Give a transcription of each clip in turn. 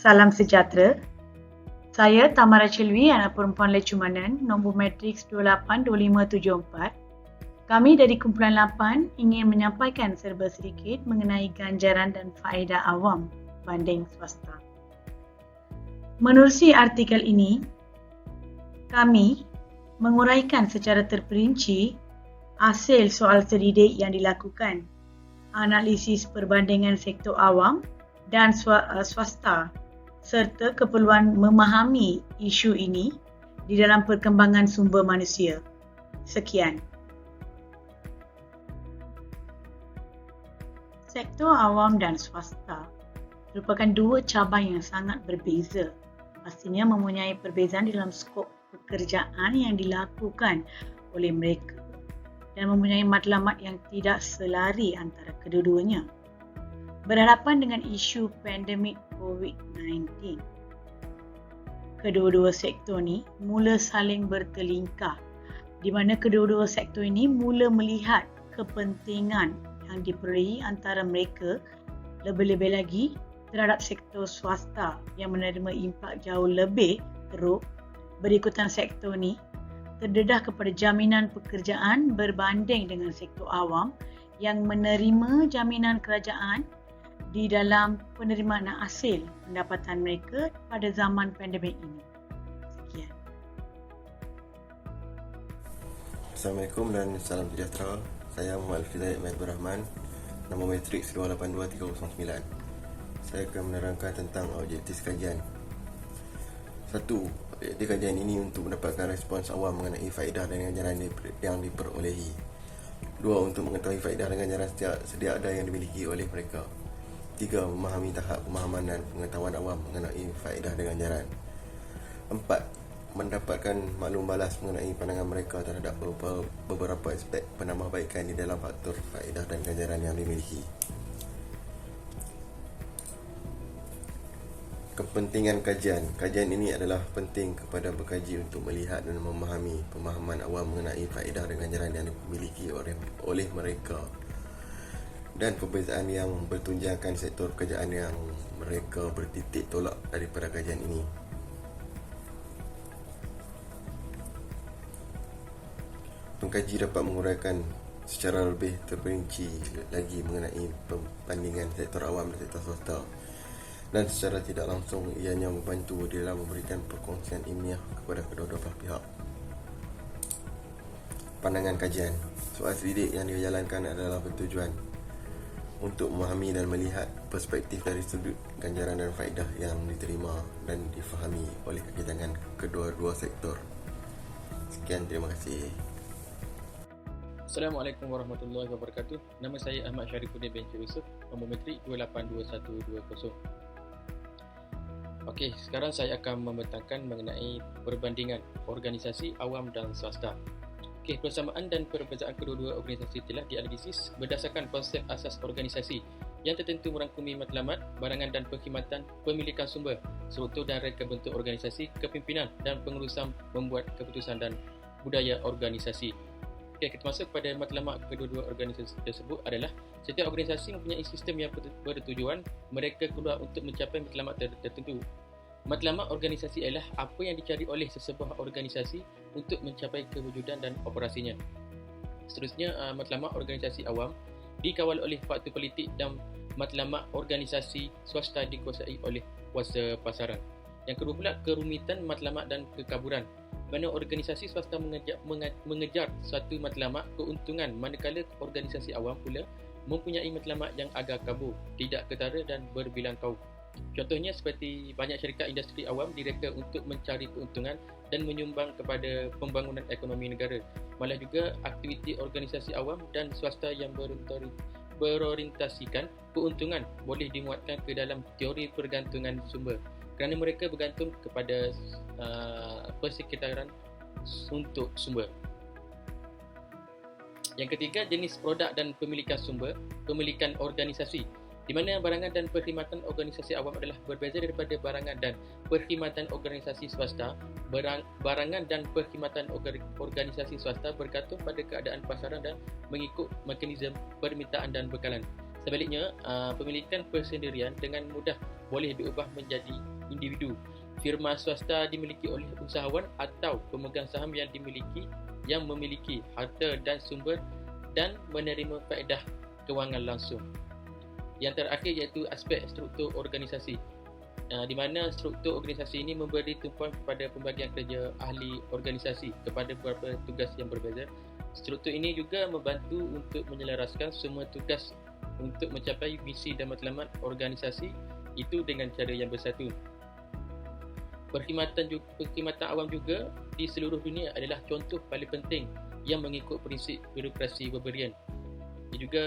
Salam sejahtera. Saya Tamara Chelwi, anak perempuan Lecumanan, nombor matriks 282574. Kami dari Kumpulan 8 ingin menyampaikan serba sedikit mengenai ganjaran dan faedah awam banding swasta. Menerusi artikel ini, kami menguraikan secara terperinci hasil soal terdidik yang dilakukan, analisis perbandingan sektor awam dan swasta serta keperluan memahami isu ini di dalam perkembangan sumber manusia. Sekian. Sektor awam dan swasta merupakan dua cabang yang sangat berbeza. Pastinya mempunyai perbezaan dalam skop pekerjaan yang dilakukan oleh mereka dan mempunyai matlamat yang tidak selari antara kedua-duanya. Berhadapan dengan isu pandemik COVID-19, kedua-dua sektor ni mula saling bertelingkah, di mana kedua-dua sektor ini mula melihat kepentingan yang diperolehi antara mereka, lebih-lebih lagi terhadap sektor swasta yang menerima impak jauh lebih teruk. Berikutan sektor ni terdedah kepada jaminan pekerjaan berbanding dengan sektor awam yang menerima jaminan kerajaan di dalam penerimaan hasil pendapatan mereka pada zaman pandemik ini. Sekian. Assalamualaikum dan salam sejahtera. Saya Muhammad Al-Fizayat Mahbub Rahman, nombor matriks 282309. Saya akan menerangkan tentang objektif kajian. 1. Objektif kajian ini untuk mendapatkan respons awam mengenai faedah dan ganjaran yang diperolehi. 2. Untuk mengetahui faedah dan ganjaran sedia ada yang dimiliki oleh mereka. 3. Memahami tahap pemahaman dan pengetahuan awam mengenai faedah dan ganjaran. 4. Mendapatkan maklum balas mengenai pandangan mereka terhadap beberapa aspek penambahbaikan di dalam faktor faedah dan ganjaran yang dimiliki. Kepentingan kajian. Kajian ini adalah penting kepada pekaji untuk melihat dan memahami pemahaman awam mengenai faedah dan ganjaran yang dimiliki oleh mereka dan perbezaan yang bertunjangkan sektor pekerjaan yang mereka bertitik tolak daripada kajian ini. Pengkaji dapat menguraikan secara lebih terperinci lagi mengenai perbandingan sektor awam dan sektor swasta, dan secara tidak langsung ianya membantu di dalam memberikan perkongsian ilmiah kepada kedua-dua belah pihak. Pandangan kajian. Soal terdidik yang dijalankan adalah bertujuan untuk memahami dan melihat perspektif dari sudut ganjaran dan faedah yang diterima dan difahami oleh kajian kedua-dua sektor. Sekian, terima kasih. Assalamualaikum warahmatullahi wabarakatuh. Nama saya Ahmad Syarifuddin bin Yusuf, nombor matrik 282120. Okey, sekarang saya akan membentangkan mengenai perbandingan organisasi awam dan swasta. Okey, persamaan dan perbezaan kedua-dua organisasi telah dianalisis berdasarkan konsep asas organisasi yang tertentu merangkumi matlamat, barangan dan perkhidmatan, pemilikan sumber, struktur dan reka bentuk organisasi, kepimpinan dan pengurusan membuat keputusan dan budaya organisasi. Okey, kita masuk pada matlamat kedua-dua organisasi tersebut adalah setiap organisasi mempunyai sistem yang bertujuan mereka keluar untuk mencapai matlamat tertentu. Matlamat organisasi adalah apa yang dicari oleh sesebuah organisasi untuk mencapai kewujudan dan operasinya. Seterusnya, matlamat organisasi awam dikawal oleh faktor politik dan matlamat organisasi swasta dikuasai oleh kuasa pasaran. Yang kedua pula, kerumitan matlamat dan kekaburan. Mana organisasi swasta mengejar satu matlamat keuntungan, manakala organisasi awam pula mempunyai matlamat yang agak kabur, tidak ketara dan berbilang kaum. Contohnya seperti banyak syarikat industri awam direka untuk mencari keuntungan dan menyumbang kepada pembangunan ekonomi negara. Malah juga aktiviti organisasi awam dan swasta yang berorientasikan keuntungan boleh dimuatkan ke dalam teori pergantungan sumber, kerana mereka bergantung kepada persekitaran untuk sumber. Yang ketiga, jenis produk dan pemilikan sumber, pemilikan organisasi, di mana barangan dan perkhidmatan organisasi awam adalah berbeza daripada barangan dan perkhidmatan organisasi swasta. Barangan dan perkhidmatan organisasi swasta bergantung pada keadaan pasaran dan mengikut mekanisme permintaan dan bekalan. Sebaliknya, pemilikan persendirian dengan mudah boleh diubah menjadi individu. Firma swasta dimiliki oleh usahawan atau pemegang saham yang memiliki harta dan sumber dan menerima faedah kewangan langsung. Yang terakhir iaitu aspek struktur organisasi, di mana struktur organisasi ini memberi tumpuan kepada pembagian kerja ahli organisasi kepada beberapa tugas yang berbeza. Struktur ini juga membantu untuk menyelaraskan semua tugas untuk mencapai misi dan matlamat organisasi itu dengan cara yang bersatu. Perkhidmatan awam juga di seluruh dunia adalah contoh paling penting yang mengikut prinsip birokrasi berberian. Ia juga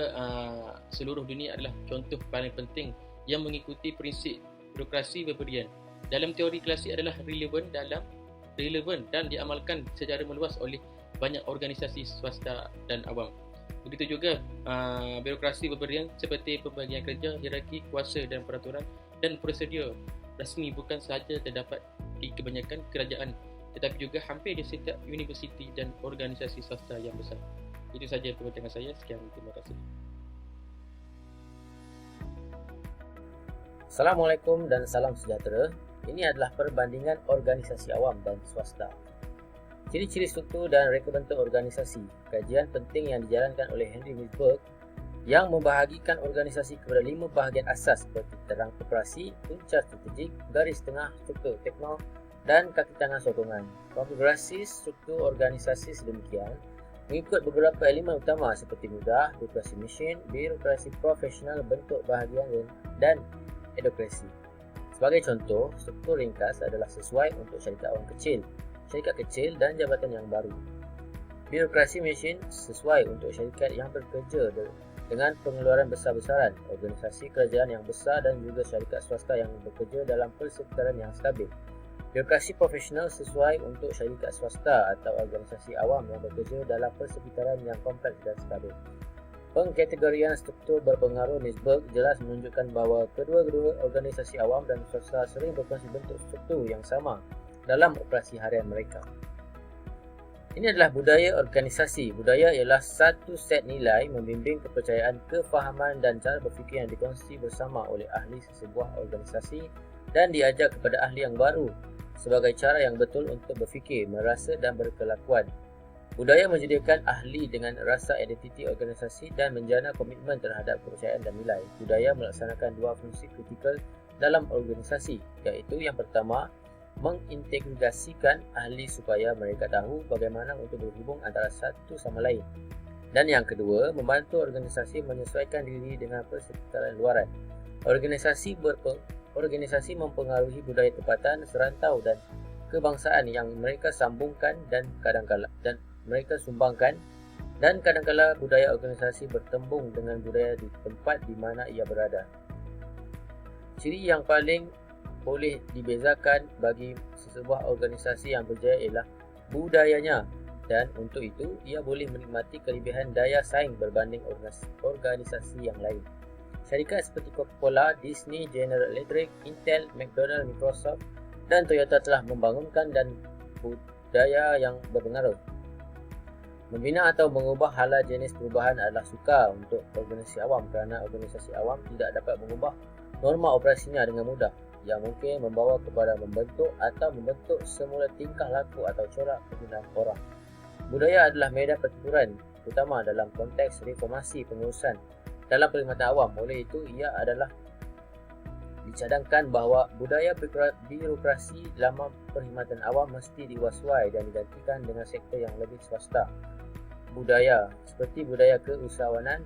seluruh dunia adalah contoh paling penting yang mengikuti prinsip birokrasi berberian. Dalam teori klasik adalah relevan dan diamalkan secara meluas oleh banyak organisasi swasta dan awam. Begitu juga birokrasi berberian seperti pembagian kerja, hierarki, kuasa dan peraturan dan prosedur rasmi bukan sahaja terdapat di kebanyakan kerajaan tetapi juga hampir di setiap universiti dan organisasi swasta yang besar. Itu saja perbincangan saya. Sekian, terima kasih. Assalamualaikum dan salam sejahtera. Ini adalah perbandingan organisasi awam dan swasta. Ciri-ciri struktur dan reka bentuk organisasi. Kajian penting yang dijalankan oleh Henry Milberg yang membahagikan organisasi kepada 5 bahagian asas seperti terang operasi, punca strategik, garis tengah, struktur tekno dan kaki tangan sokongan. Konfigurasi struktur organisasi sedemikian mengikut beberapa elemen utama seperti mudah, birokrasi mesin, birokrasi profesional, bentuk bahagian dan edokrasi. Sebagai contoh, struktur ringkas adalah sesuai untuk syarikat awam kecil, syarikat kecil dan jabatan yang baru. Birokrasi mesin sesuai untuk syarikat yang bekerja dengan pengeluaran besar-besaran, organisasi kerajaan yang besar dan juga syarikat swasta yang bekerja dalam persekitaran yang stabil. Birokrasi profesional sesuai untuk syarikat swasta atau organisasi awam yang bekerja dalam persekitaran yang kompleks dan stabil. Pengkategorian struktur berpengaruh Milberg jelas menunjukkan bahawa kedua-dua organisasi awam dan swasta sering berkongsi bentuk struktur yang sama dalam operasi harian mereka. Ini adalah budaya organisasi. Budaya ialah satu set nilai membimbing kepercayaan, kefahaman dan cara berfikir yang dikongsi bersama oleh ahli sebuah organisasi dan diajar kepada ahli yang baru sebagai cara yang betul untuk berfikir, merasa dan berkelakuan. Budaya menyediakan ahli dengan rasa identiti organisasi dan menjana komitmen terhadap kepercayaan dan nilai. Budaya melaksanakan 2 fungsi kritikal dalam organisasi, iaitu yang pertama, mengintegrasikan ahli supaya mereka tahu bagaimana untuk berhubung antara satu sama lain. Dan yang kedua, membantu organisasi menyesuaikan diri dengan persekitaran luaran. Organisasi mempengaruhi budaya tempatan, serantau dan kebangsaan yang mereka sambungkan dan mereka sumbangkan, dan kadangkala budaya organisasi bertembung dengan budaya di tempat di mana ia berada. Ciri yang paling boleh dibezakan bagi sebuah organisasi yang berjaya ialah budayanya, dan untuk itu ia boleh menikmati kelebihan daya saing berbanding organisasi yang lain. Syarikat seperti Coca-Cola, Disney, General Electric, Intel, McDonald, Microsoft dan Toyota telah membangunkan dan budaya yang berpengaruh. Membina atau mengubah hala jenis perubahan adalah sukar untuk organisasi awam kerana organisasi awam tidak dapat mengubah norma operasinya dengan mudah, yang mungkin membawa kepada membentuk semula tingkah laku atau corak penggunaan orang. Budaya adalah medan pertempuran, terutama dalam konteks reformasi pengurusan dalam perkhidmatan awam. Oleh itu, ia adalah dicadangkan bahawa budaya birokrasi dalam perkhidmatan awam mesti diwaswai dan digantikan dengan sektor yang lebih swasta. Budaya seperti budaya keusahawanan.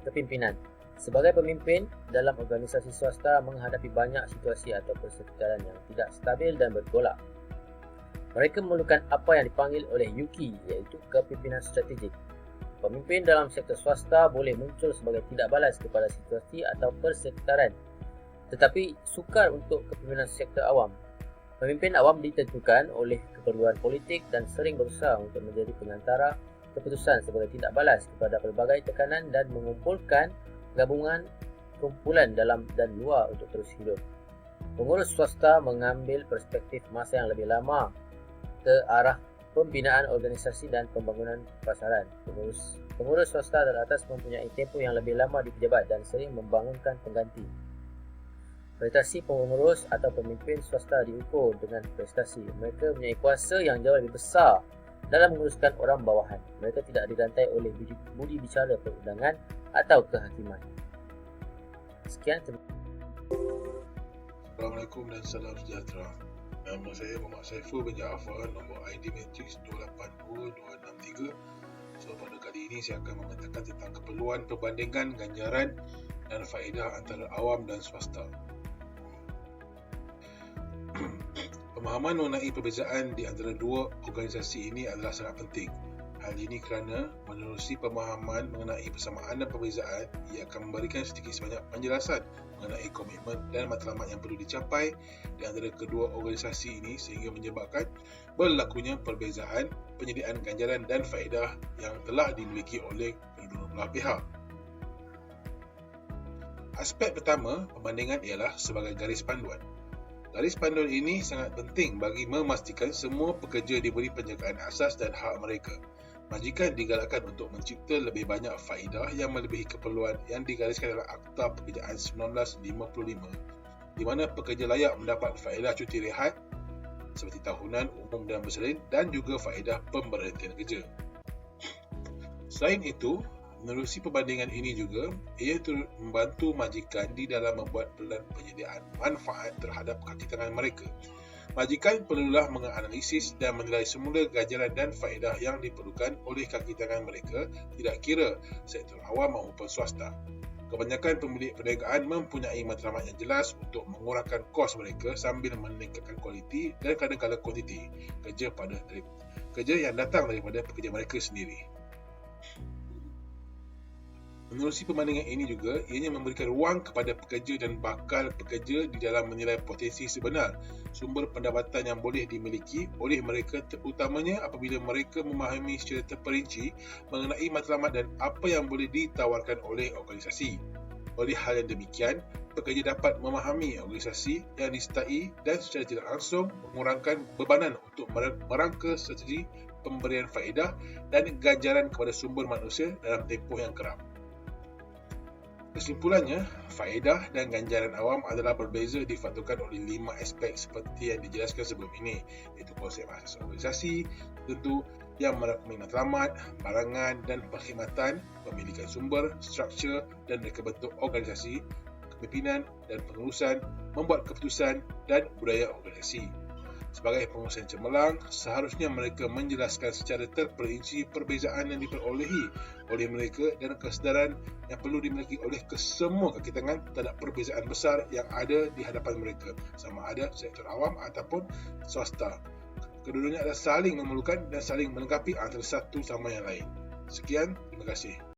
Kepimpinan. Sebagai pemimpin dalam organisasi swasta menghadapi banyak situasi atau persekitaran yang tidak stabil dan bergolak. Mereka memerlukan apa yang dipanggil oleh Yuki, iaitu kepimpinan strategik. Pemimpin dalam sektor swasta boleh muncul sebagai tidak balas kepada situasi atau persekitaran, tetapi sukar untuk kepimpinan sektor awam. Pemimpin awam ditentukan oleh keperluan politik dan sering berusaha untuk menjadi pengantara keputusan sebagai tindak balas kepada pelbagai tekanan dan mengumpulkan gabungan kumpulan dalam dan luar untuk terus hidup. Pengurus swasta mengambil perspektif masa yang lebih lama ke arah pembinaan organisasi dan pembangunan pasaran. Pengurus swasta teratas mempunyai tempoh yang lebih lama di pejabat dan sering membangunkan pengganti. Prestasi pengurus atau pemimpin swasta diukur dengan prestasi. Mereka mempunyai kuasa yang jauh lebih besar dalam menguruskan orang bawahan. Mereka tidak dirantai oleh budi bicara perundangan atau kehakiman. Sekian, terima kasih. Assalamualaikum dan salam sejahtera. Nama saya Muhammad Saiful bin Jaafar, nombor ID Matrix 282263. So pada kali ini saya akan membentangkan tentang keperluan perbandingan ganjaran dan faedah antara awam dan swasta. Pemahaman mengenai perbezaan di antara dua organisasi ini adalah sangat penting. Hal ini kerana menerusi pemahaman mengenai persamaan dan perbezaan, ia akan memberikan sedikit sebanyak penjelasan mengenai komitmen dan matlamat yang perlu dicapai di antara kedua organisasi ini sehingga menyebabkan berlakunya perbezaan penyediaan ganjaran dan faedah yang telah dimiliki oleh kedua belah pihak. Aspek pertama perbandingan ialah sebagai garis panduan. Garis panduan ini sangat penting bagi memastikan semua pekerja diberi penjagaan asas dan hak mereka. Majikan digalakkan untuk mencipta lebih banyak faedah yang melebihi keperluan yang digariskan dalam Akta Pekerjaan 1955, di mana pekerja layak mendapat faedah cuti rehat seperti tahunan, umum dan bersalin dan juga faedah pemberhentian kerja. Selain itu, menerusi perbandingan ini juga, ia turut membantu majikan di dalam membuat pelan penyediaan manfaat terhadap kaki tangan mereka. Majikan perlulah menganalisis dan menilai semula ganjaran dan faedah yang diperlukan oleh kaki tangan mereka, tidak kira sektor awam maupun swasta. Kebanyakan pemilik perniagaan mempunyai matlamat yang jelas untuk mengurangkan kos mereka sambil meningkatkan kualiti dan kadang-kadang kuantiti kerja yang datang daripada pekerja mereka sendiri. Menerusi perbandingan ini juga, ianya memberikan ruang kepada pekerja dan bakal pekerja di dalam menilai potensi sebenar sumber pendapatan yang boleh dimiliki oleh mereka, terutamanya apabila mereka memahami secara terperinci mengenai matlamat dan apa yang boleh ditawarkan oleh organisasi. Oleh hal yang demikian, pekerja dapat memahami organisasi yang disertai dan secara tidak langsung mengurangkan bebanan untuk merangka strategi pemberian faedah dan ganjaran kepada sumber manusia dalam tempoh yang keram. Kesimpulannya, faedah dan ganjaran awam adalah berbeza difaktorkan oleh 5 aspek seperti yang dijelaskan sebelum ini, iaitu konsep asas organisasi, tentu yang merangkumi matlamat, barangan dan perkhidmatan, pemilikan sumber, struktur dan reka bentuk organisasi, kepimpinan dan pengurusan, membuat keputusan dan budaya organisasi. Sebagai pengurusan cemerlang, seharusnya mereka menjelaskan secara terperinci perbezaan yang diperolehi oleh mereka dan kesedaran yang perlu dimiliki oleh kesemua kaki tangan terhadap perbezaan besar yang ada di hadapan mereka, sama ada sektor awam ataupun swasta. Kedua-duanya adalah saling memerlukan dan saling melengkapi antara satu sama yang lain. Sekian, terima kasih.